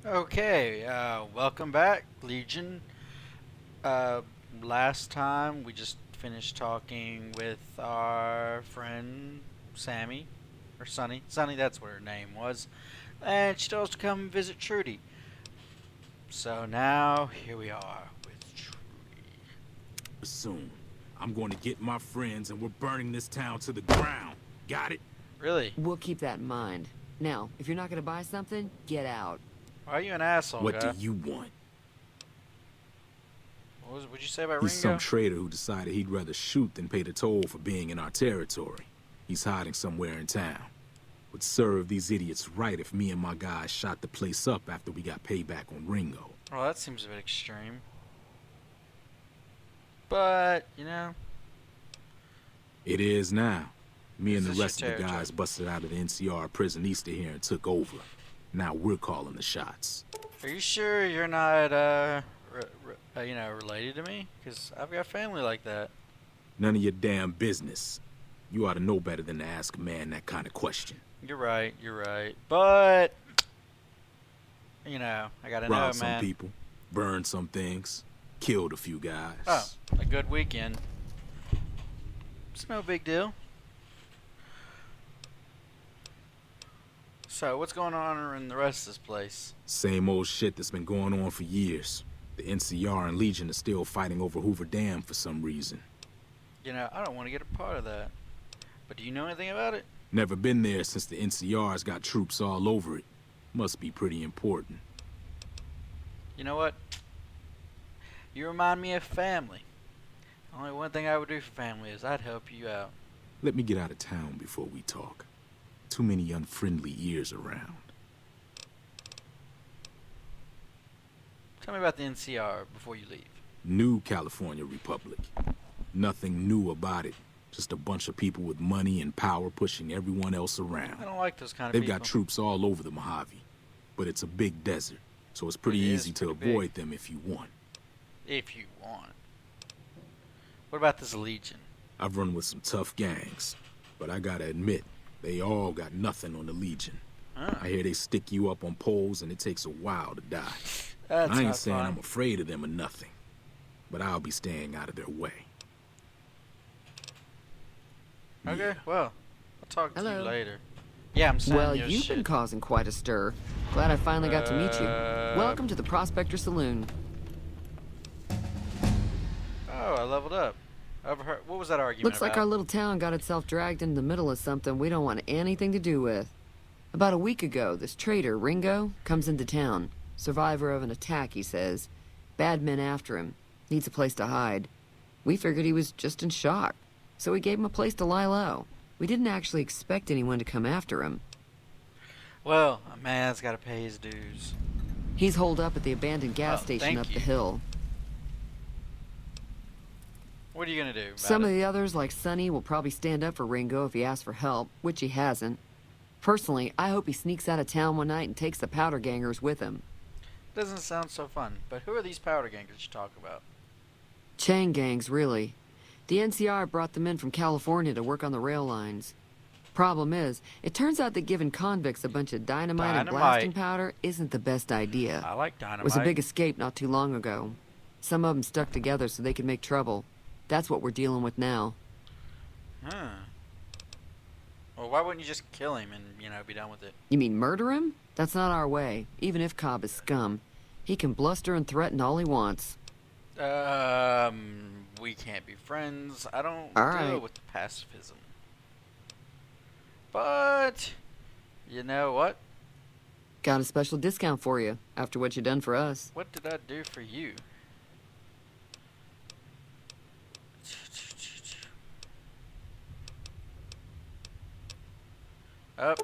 Okay, welcome back, Legion. Uh, Last time we just finished talking with our friend Sammy, or Sunny. Sunny, that's what her name was. And she told us to come visit Trudy. So now, here we are with Trudy. Soon. I'm going to get my friends and we're burning this town to the ground. Got it? Really? We'll keep that in mind. Now, if you're not gonna buy something, get out. Why are you an asshole, What do guy? you want? What'd you say about He's some Ringo? traitor who decided he'd rather shoot than pay the toll for being in our territory. He's hiding somewhere in town. Would serve these idiots right if me and my guys shot the place up after we got payback on Ringo. Well, that seems a bit extreme. But, It is now. Me and This the is rest your of the guys territory. busted out of the NCR prison east of here and took over. Now we're calling the shots. Are you sure you're not, related to me? Because I've got family like that. None of your damn business. You ought to know better than to ask a man that kind of question. You're right. But, I gotta know, Robbed some man. people, burned some things, killed a few guys. Oh, a good weekend. It's no big deal. So, what's going on in the rest of this place? Same old shit that's been going on for years. The NCR and Legion are still fighting over Hoover Dam for some reason. I don't want to get a part of that. But do you know anything about it? Never been there since the NCR's got troops all over it. Must be pretty important. You know what? You remind me of family. Only one thing I would do for family is I'd help you out. Let me get out of town before we talk. Too many unfriendly ears around. Tell me about the NCR before you leave. New California Republic. Nothing new about it. Just a bunch of people with money and power pushing everyone else I around. don't like those kind of They've people. got troops all over the Mojave, but it's a big desert, so it's pretty It is easy to pretty big. avoid them if you want. If you want. What about this Legion? I've run with some tough gangs, but I gotta admit, they all got nothing on the Legion. Huh. I hear they stick you up on poles and it takes a while to die. That's I ain't not saying fun. I'm afraid of them or nothing, but I'll be staying out of their way. Okay, Yeah. well, I'll talk to you Hello. later. Yeah, I'm sending Well, you you've shit. been causing quite a stir. Glad I finally got to meet you. Welcome to the Prospector Saloon. Oh, I leveled up. What was that argument Looks like about? our little town got itself dragged into the middle of something we don't want anything to do with. About a week ago, this traitor, Ringo, comes into town. Survivor of an attack, he says. Bad men after him. Needs a place to hide. We figured he was just in shock, so we gave him a place to lie low. We didn't actually expect anyone to come after him. Well, a man's got to pay his dues. He's holed up at the abandoned gas Oh, station thank up you. the hill. What are you gonna do about Some it? of the others, like Sonny, will probably stand up for Ringo if he asks for help, which he hasn't. Personally, I hope he sneaks out of town one night and takes the powder gangers with him. Doesn't sound so fun. But who are these powder gangers you talk about? Chain gangs, really. The NCR brought them in from California to work on the rail lines. Problem is, it turns out that giving convicts a bunch of dynamite and blasting powder isn't the best idea. I like It dynamite. was a big escape not too long ago. Some of them stuck together so they could make trouble. That's what we're dealing with now. Huh. Well, why wouldn't you just kill him and, be done with it? You mean murder him? That's not our way, even if Cobb is scum. He can bluster and threaten all he wants. We can't be friends. I don't All deal right. with the pacifism. But, you know what? Got a special discount for you, after what you done for us. What did I do for you? Up.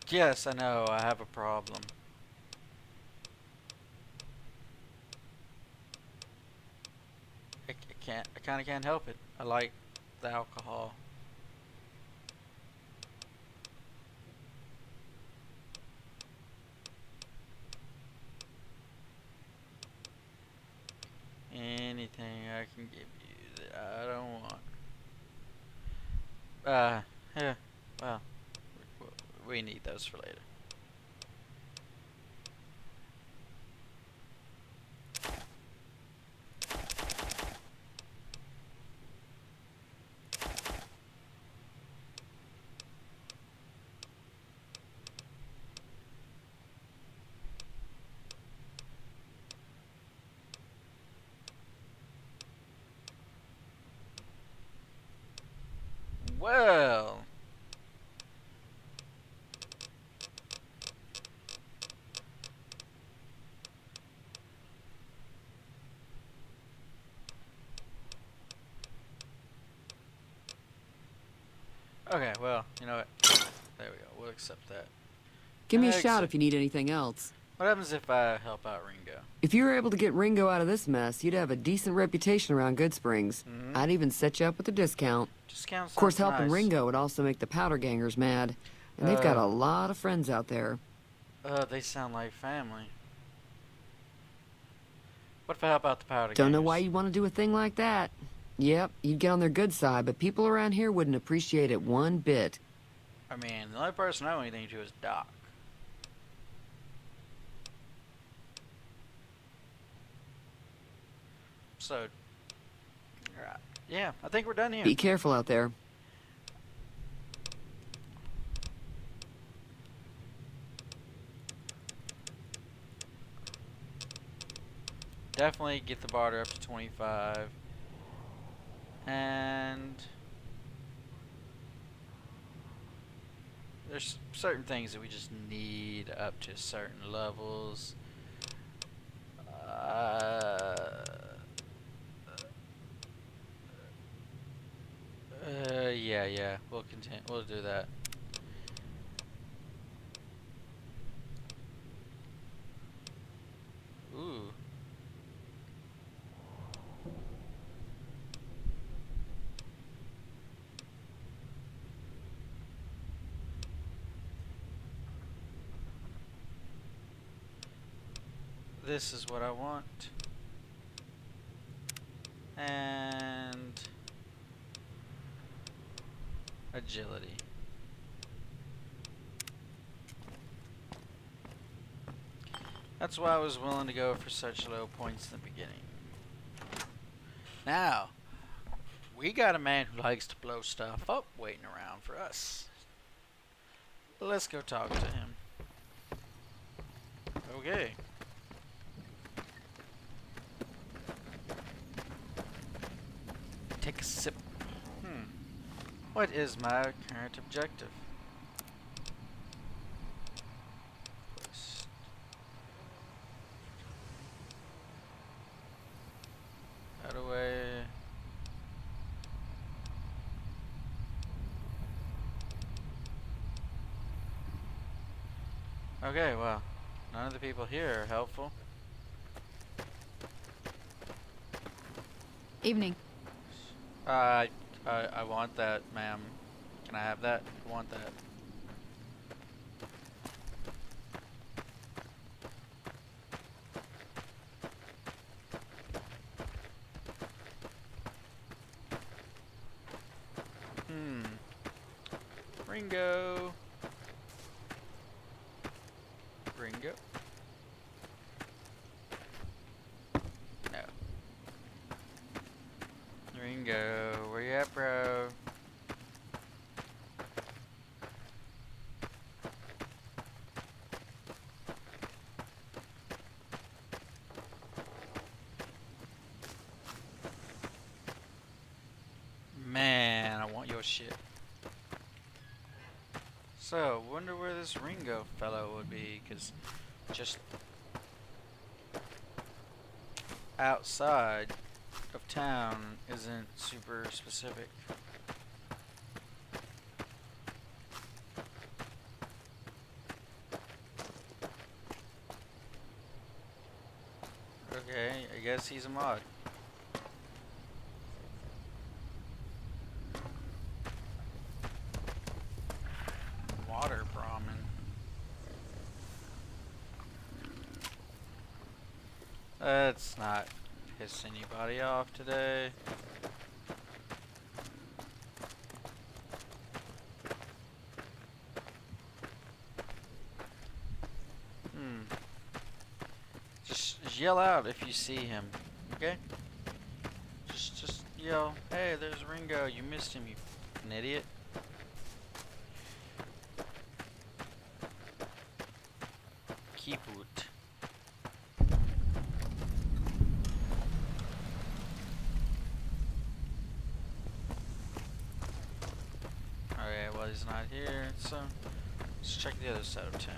Yes, I know. I have a problem. I can't. I kind of can't help it. I like the alcohol. Anything I can give you that I don't want. Uh, yeah. Well, we need those for later. Well. Okay, well, you know what? There we go. We'll accept that. Give me a shout if you need anything else. What happens if I help out Ringo? If you were able to get Ringo out of this mess, you'd have a decent reputation around Good Springs. Mm-hmm. I'd even set you up with a discount. Discount Of course, sounds helping nice. Ringo would also make the powder gangers mad. And they've got a lot of friends out there. They sound like family. What if I help out the powder Don't know gangers? why you'd want to do a thing like that. Yep, you'd get on their good side, but people around here wouldn't appreciate it one bit. I mean, the only person I know anything to is Doc. So, yeah, I think we're done here. Be careful out there. Definitely get the barter up to 25. And there's certain things that we just need up to certain levels. Yeah, we'll continue. We'll do that. Ooh. This is what I want. And agility. That's why I was willing to go for such low points in the beginning. Now, we got a man who likes to blow stuff up waiting around for us. Let's go talk to him. Okay. Take a sip. What is my current objective? How do I... Okay, well, none of the people here are helpful. Evening. I want that, ma'am. Can I have that? I want that. Ringo. Ringo. No. Ringo, where you at, bro? Man, I want your shit. So, wonder where this Ringo fellow would be, cause just outside of town isn't super specific. Okay, I guess he's a mod. Water Brahmin. Let's not piss anybody off today. Just yell out if you see him, okay? Just yell, hey, there's Ringo, you missed him, you f***ing idiot. Keep it. Alright, well he's not here, so let's check the other side of town.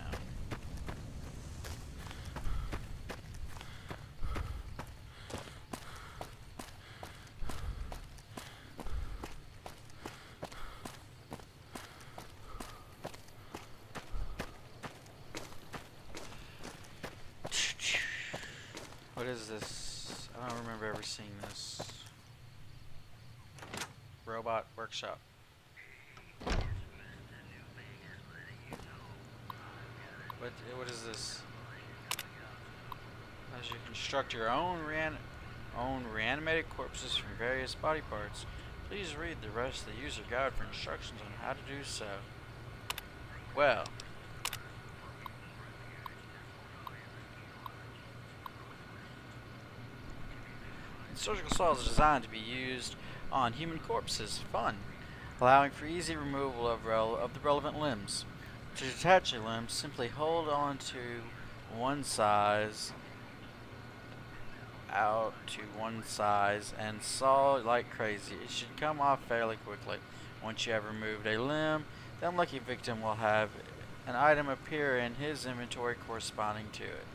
What is this? I don't remember ever seeing this. Robot workshop. What is this? As you construct your own reanimated corpses from various body parts, please read the rest of the user guide for instructions on how to do so. Well. Surgical saw is designed to be used on human corpses. Fun. Allowing for easy removal of the relevant limbs. To detach a limb, simply hold on to one size out to one size and saw like crazy. It should come off fairly quickly. Once you have removed a limb, the unlucky victim will have an item appear in his inventory corresponding to it.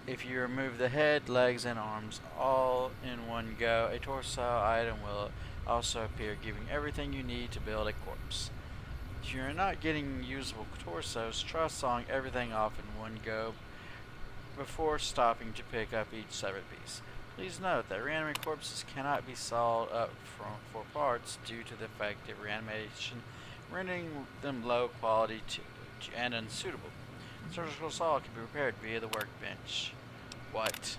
If you remove the head, legs, and arms all in one go, a torso item will also appear, giving everything you need to build a corpse. If you're not getting usable torsos, try sawing everything off in one go before stopping to pick up each severed piece. Please note that reanimated corpses cannot be sawed up for parts due to the effect of reanimation, rendering them low quality and unsuitable. Surgical saw can be repaired via the workbench. What?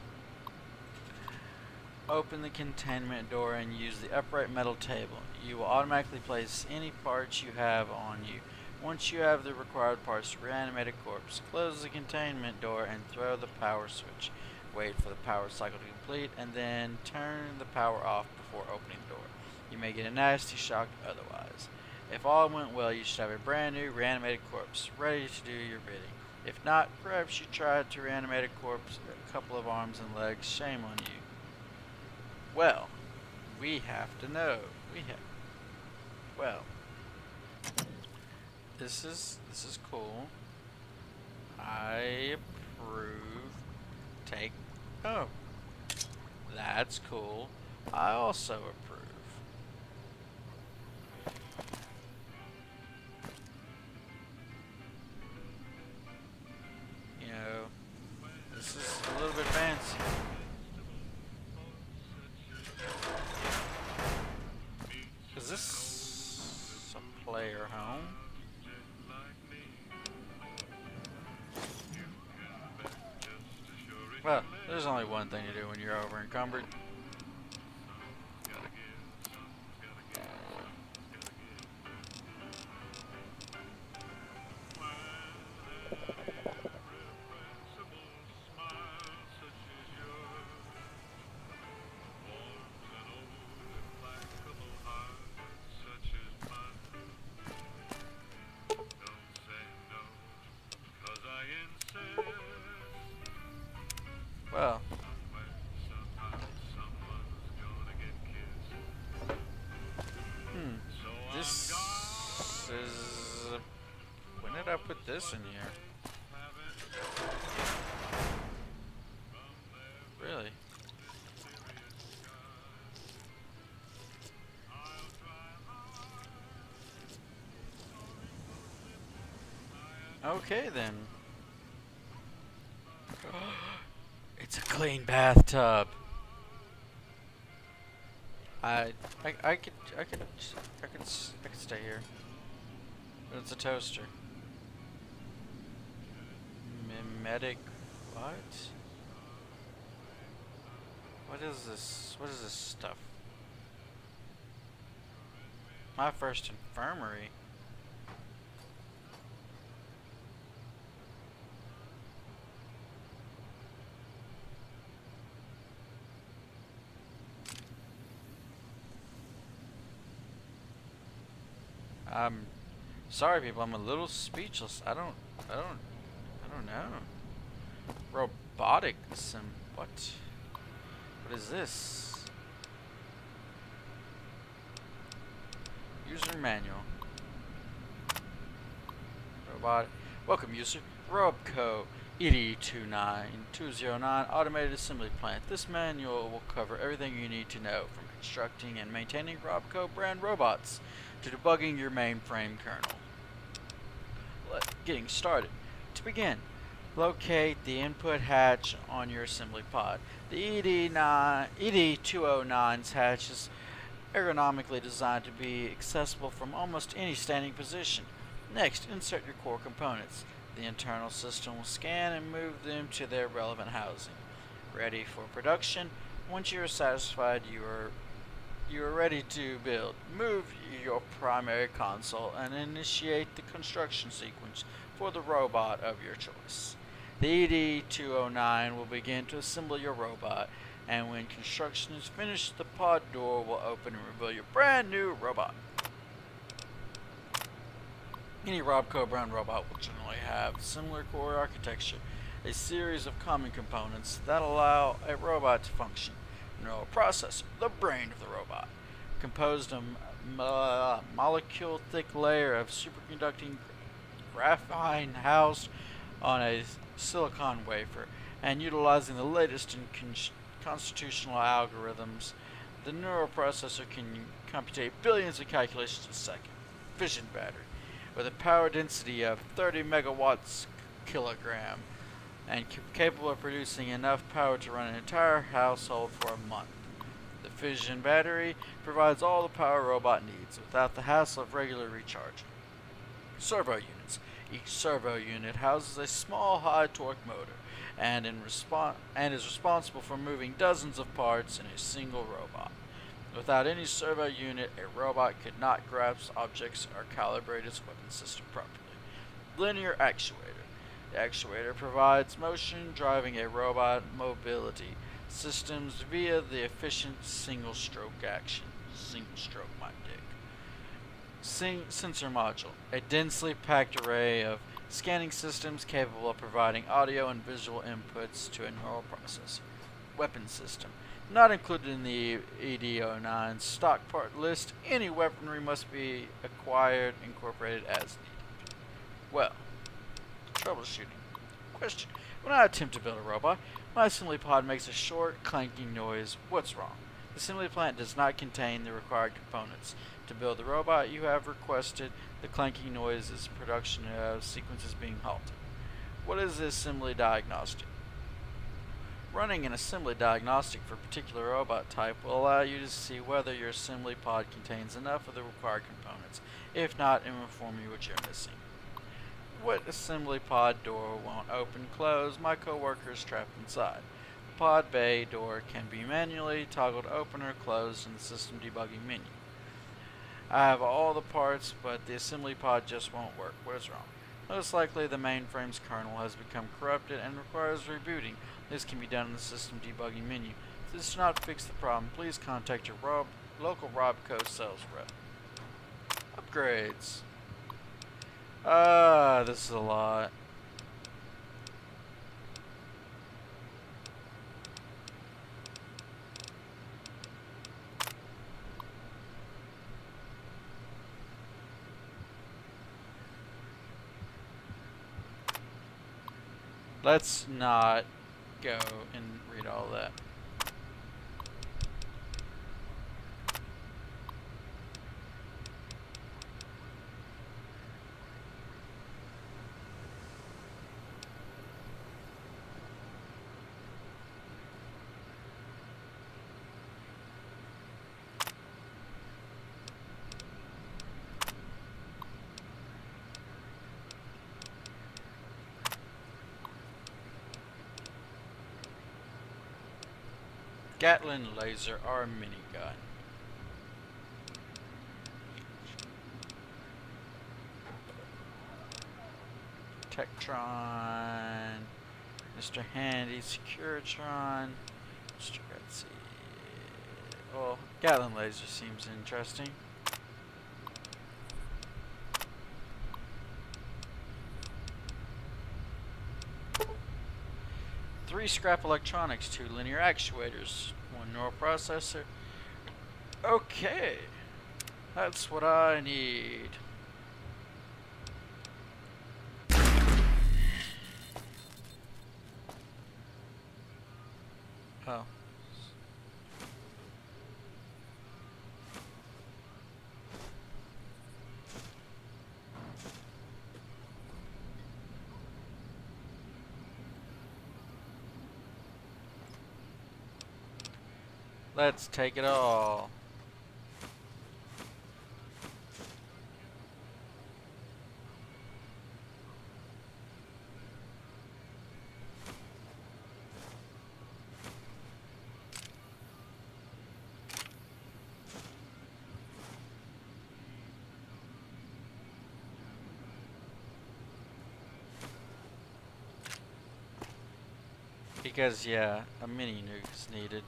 Open the containment door and use the upright metal table. You will automatically place any parts you have on you. Once you have the required parts to reanimate a corpse, close the containment door and throw the power switch. Wait for the power cycle to complete and then turn the power off before opening the door. You may get a nasty shock otherwise. If all went well, you should have a brand new reanimated corpse ready to do your bidding. If not, perhaps you tried to reanimate a corpse, a couple of arms and legs. Shame on you. Well, we have to know. Well, this is cool. I approve. Take. Oh, that's cool. I also approve. This is a little bit fancy. Is this a player home? Well, there's only one thing to do when you're over encumbered. Well, this is. When did I put this in here? Really? Okay then. It's a clean bathtub. I could stay here. But it's a toaster. Mimetic what? What is this? What is this stuff? My first infirmary. I'm sorry, people. I'm a little speechless. I don't, I don't know. Robotics and what? What is this? User manual. Robot. Welcome, user. Robco ED29209 Automated Assembly Plant. This manual will cover everything you need to know, from constructing and maintaining Robco brand robots to debugging your mainframe kernel. Getting started. To begin, locate the input hatch on your assembly pod. The ED209's hatch is ergonomically designed to be accessible from almost any standing position. Next, insert your core components. The internal system will scan and move them to their relevant housing. Ready for production. Once you are satisfied you are ready to build, move your primary console and initiate the construction sequence for the robot of your choice. The ED209 will begin to assemble your robot, and when construction is finished, the pod door will open and reveal your brand new robot. Any Robco brand robot will generally have similar core architecture, a series of common components that allow a robot to function. Neural processor, the brain of the robot, composed of molecule-thick layer of superconducting graphene housed on a silicon wafer, and utilizing the latest in constitutional algorithms. The neural processor can compute billions of calculations a second. Fission battery, with a power density of 30 megawatts kilogram, and capable of producing enough power to run an entire household for a month. The fission battery provides all the power a robot needs without the hassle of regular recharging. Servo units. Each servo unit houses a small high-torque motor and is responsible for moving dozens of parts in a single robot. Without any servo unit, a robot could not grasp objects or calibrate its weapon system properly. Linear actuator. The actuator provides motion, driving a robot mobility systems via the efficient single-stroke action. Single-stroke, my dick. Sensor module. A densely packed array of scanning systems capable of providing audio and visual inputs to a neural processor. Weapon system. Not included in the ED09 stock part list, any weaponry must be acquired, incorporated as needed. Well, troubleshooting. Question. When I attempt to build a robot, my assembly pod makes a short, clanking noise. What's wrong? The assembly plant does not contain the required components. To build the robot you have requested, the clanking noise is production sequences being halted. What is the assembly diagnostic? Running an assembly diagnostic for a particular robot type will allow you to see whether your assembly pod contains enough of the required components. If not, it will inform you what you're missing. What assembly pod door won't open close? My coworker is trapped inside. The pod bay door can be manually toggled open or closed in the system debugging menu. I have all the parts, but the assembly pod just won't work. What is wrong? Most likely the mainframe's kernel has become corrupted and requires rebooting. This can be done in the system debugging menu. If this does not fix the problem, please contact your local Robco sales rep. Upgrades. This is a lot. Let's not go and read all that. Gatling laser or minigun. Tektron, Mr. Handy, Securitron, Mr. Gutsy. Well, Gatling laser seems interesting. 3 scrap electronics, 2 linear actuators, 1 neural processor. Okay, that's what I need. Oh. Let's take it all. Because, yeah, a mini nuke is needed.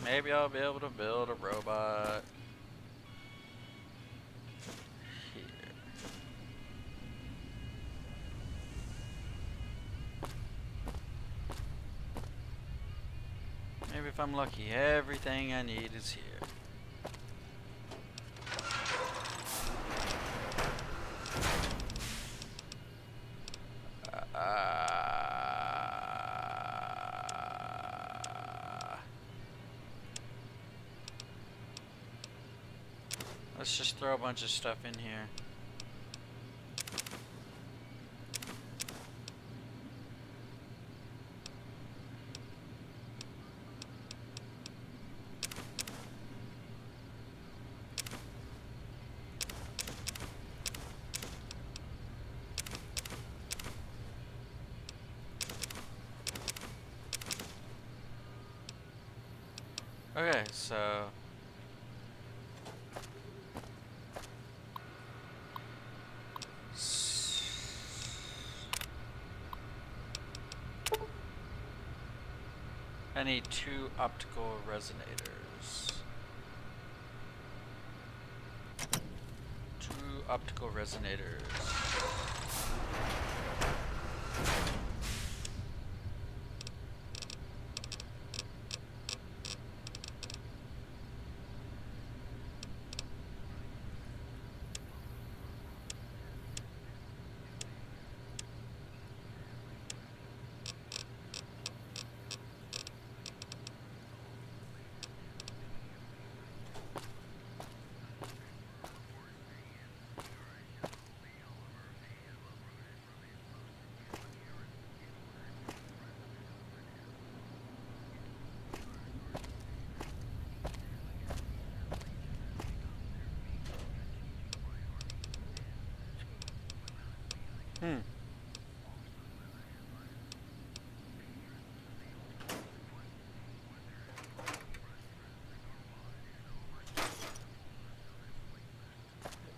Maybe I'll be able to build a robot here. Maybe if I'm lucky, everything I need is here. Let's just throw a bunch of stuff in here. Okay, so I need 2 optical resonators. 2 optical resonators.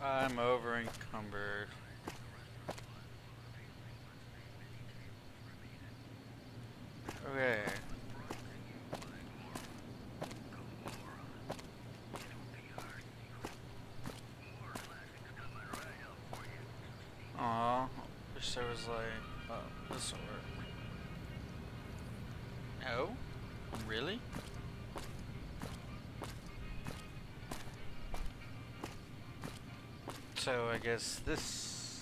I'm over encumbered. Okay. Aw, wish there was like, this will work. No? Really? So I guess this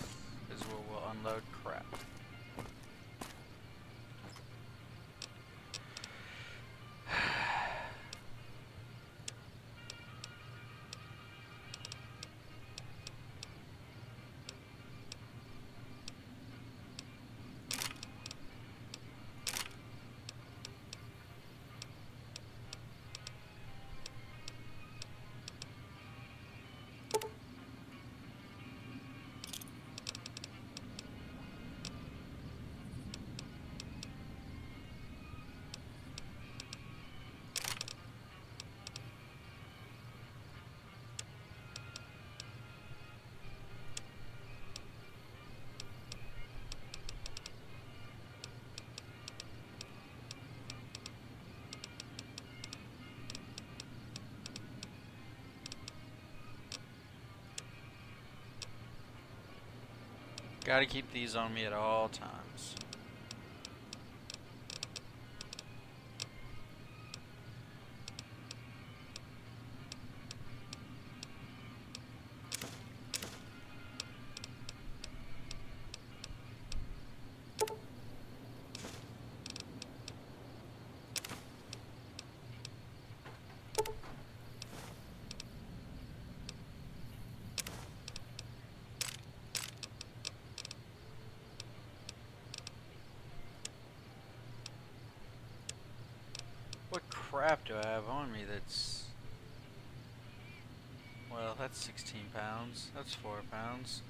is where we'll unload crap. Gotta keep these on me at all times. What crap do I have on me that's... Well, that's 16 pounds. That's 4 pounds.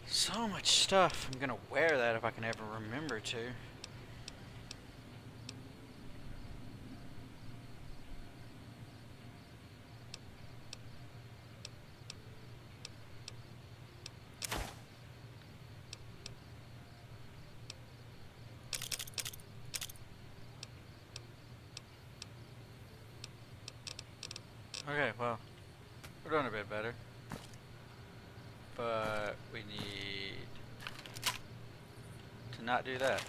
So much stuff. I'm gonna wear that if I can ever remember to. Okay, well, we're doing a bit better. But we need to not do that.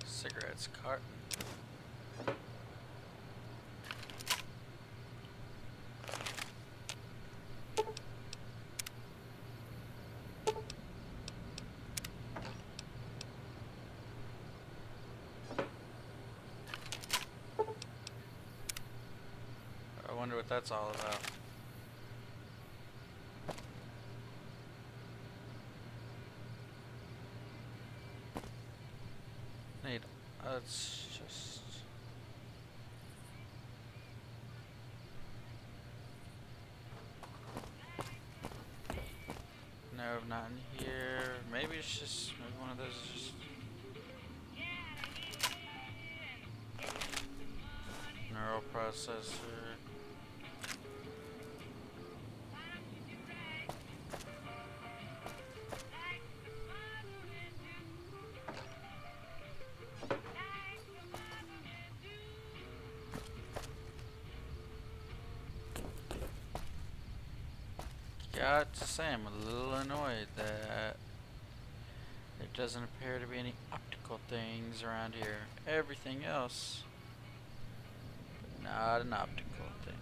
Cigarettes carton. I wonder what that's all about. Need, let's just... No, not in here. Maybe it's just, maybe one of those is just... Neural processor. Got to say, I'm a little annoyed that there doesn't appear to be any optical things around here. Everything else, but not an optical thing.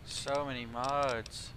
So many mods.